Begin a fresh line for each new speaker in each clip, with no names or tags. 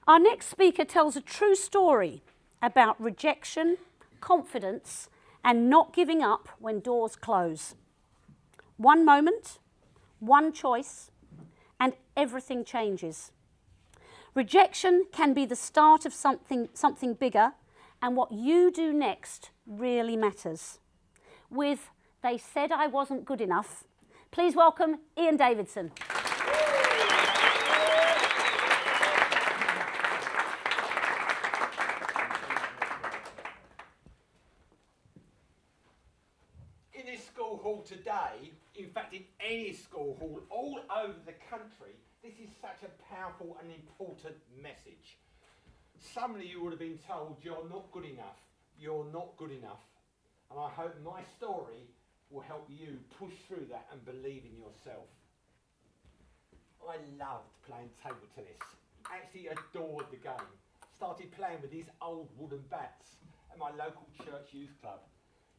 Our next speaker tells a true story about rejection, confidence, and not giving up when doors close. One moment, one choice, and everything changes. Rejection can be the start of something bigger, and what you do next really matters. With "They said I wasn't good enough," please welcome Ian Davidson.
In this school hall today, in fact in any school hall all over the country, this is such a powerful and important message. Some of you would have been told you're not good enough, you're not good enough. And I hope my story will help you push through that and believe in yourself. I loved playing table tennis. Actually adored the game. Started playing with these old wooden bats at my local church youth club.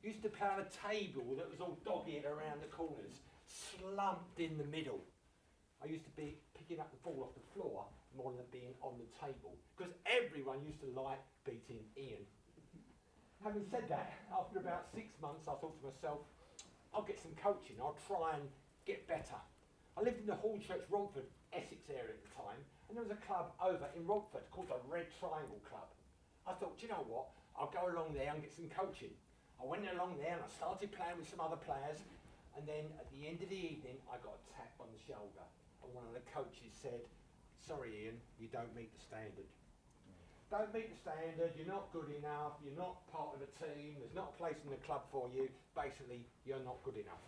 Used to play on a table that was all dog-eared around the corners, slumped in the middle. I used to be picking up the ball off the floor more than being on the table, because everyone used to like beating Ian. Having said that, after about 6 months, I thought to myself, I'll get some coaching, I'll try and get better. I lived in the Hall Church, Romford, Essex area at the time, and there was a club over in Romford called the Red Triangle Club. I thought, do you know what, I'll go along there and get some coaching. I went along there and I started playing with some other players, and then at the end of the evening I got a tap on the shoulder, and one of the coaches said, "Sorry Ian, you don't meet the standard. Don't meet the standard, you're not good enough, you're not part of the team, there's not a place in the club for you, basically you're not good enough."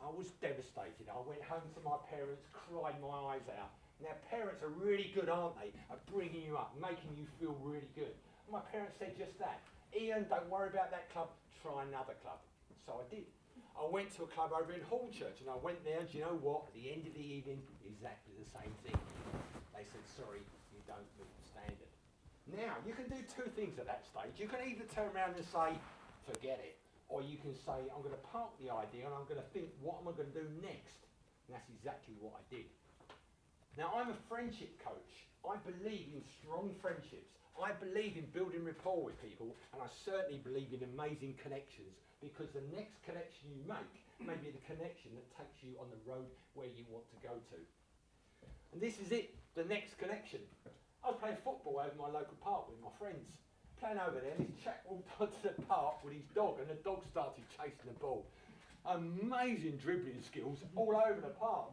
I was devastated. I went home to my parents, cried my eyes out. Now parents are really good, aren't they, at bringing you up, making you feel really good. And my parents said just that. "Ian, don't worry about that club, try another club." So I did. I went to a club over in Hall Church, and I went there, and do you know what? At the end of the evening, exactly the same thing. They said, "Sorry, you don't meet the standard." Now, you can do two things at that stage. You can either turn around and say, "Forget it," or you can say, "I'm going to park the idea and I'm going to think, what am I going to do next?" And that's exactly what I did. Now, I'm a friendship coach. I believe in strong friendships. I believe in building rapport with people, and I certainly believe in amazing connections, because the next connection you make may be the connection that takes you on the road where you want to go to. And this is it, the next connection. I was playing football over my local park with my friends. Playing over there, and this chap walked onto the park with his dog, and the dog started chasing the ball. Amazing dribbling skills all over the park.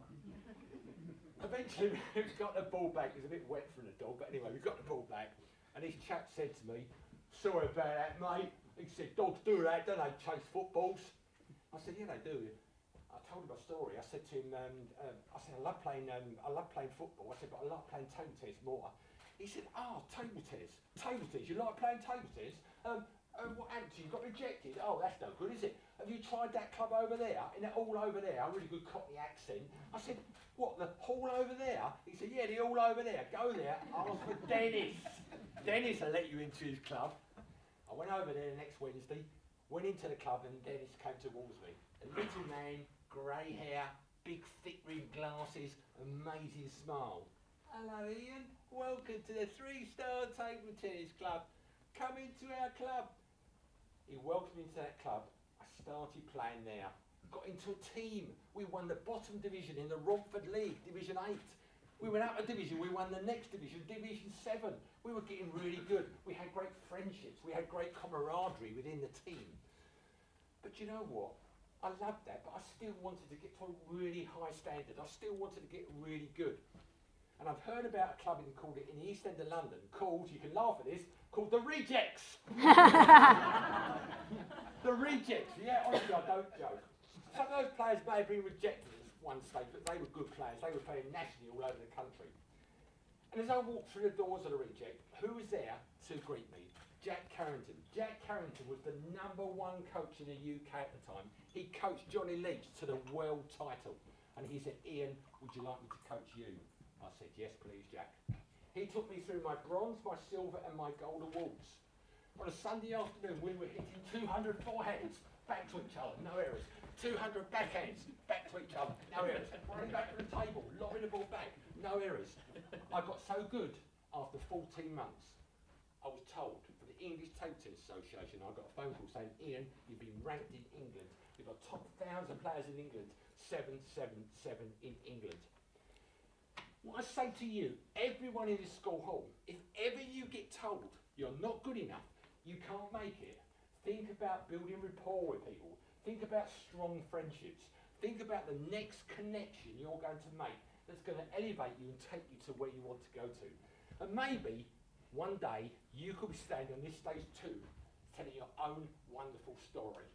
Eventually, we got the ball back. It was a bit wet from the dog, but anyway, we got the ball back. And this chap said to me, "Sorry about that, mate." He said, "Dogs do that, don't they, chase footballs?" I said, "Yeah, they do." I told him my story. I said to him, I love playing football. I said, "But I like playing table tennis more." He said, "Oh, table tennis. Table tennis, you like playing table tennis? What happened to you? You got rejected? Oh, that's no good, is it? Have you tried that club over there? In that hall over there?" A really good Cockney accent. I said, "What, the hall over there?" He said, "Yeah, the hall over there. Go there, ask for Dennis. Dennis will let you into his club." I went over there the next Wednesday, went into the club, and Dennis came towards me. A little man, grey hair, big thick rimmed glasses, amazing smile. "Hello Ian, welcome to the 3-star table tennis club. Come into our club." He welcomed me into that club. I started playing there. Got into a team. We won the bottom division in the Romford League, Division 8. We went up a division, we won the next division, Division 7. We were getting really good. We had great friendships. We had great camaraderie within the team. But you know what? I loved that, but I still wanted to get to a really high standard. I still wanted to get really good. And I've heard about a club called it in the East End of London, called, you can laugh at this, called the Rejects. The Rejects, yeah, honestly, I don't joke. Some of those players may have been rejected at one stage, but they were good players. They were playing nationally all over the country. And as I walked through the doors of the Reject, who was there to greet me? Jack Carrington. Jack Carrington was the #1 coach in the UK at the time. He coached Johnny Leeds to the world title. And he said, "Ian, would you like me to coach you?" I said, "Yes, please, Jack." He took me through my bronze, my silver and my gold awards. On a Sunday afternoon, we were hitting 200 forehands back to each other, no errors. 200 backhands back to each other, no errors. Running back to the table, lobbing the ball back, no errors. I got so good, after 14 months, I was told from the English Table Tennis Association, I got a phone call saying, Ian, you've been ranked in England. You've got top 1,000 players in England, 777 in England. What I say to you, everyone in this school hall, if ever you get told you're not good enough, you can't make it, think about building rapport with people. Think about strong friendships. Think about the next connection you're going to make that's going to elevate you and take you to where you want to go to. And maybe one day you could be standing on this stage too, telling your own wonderful story.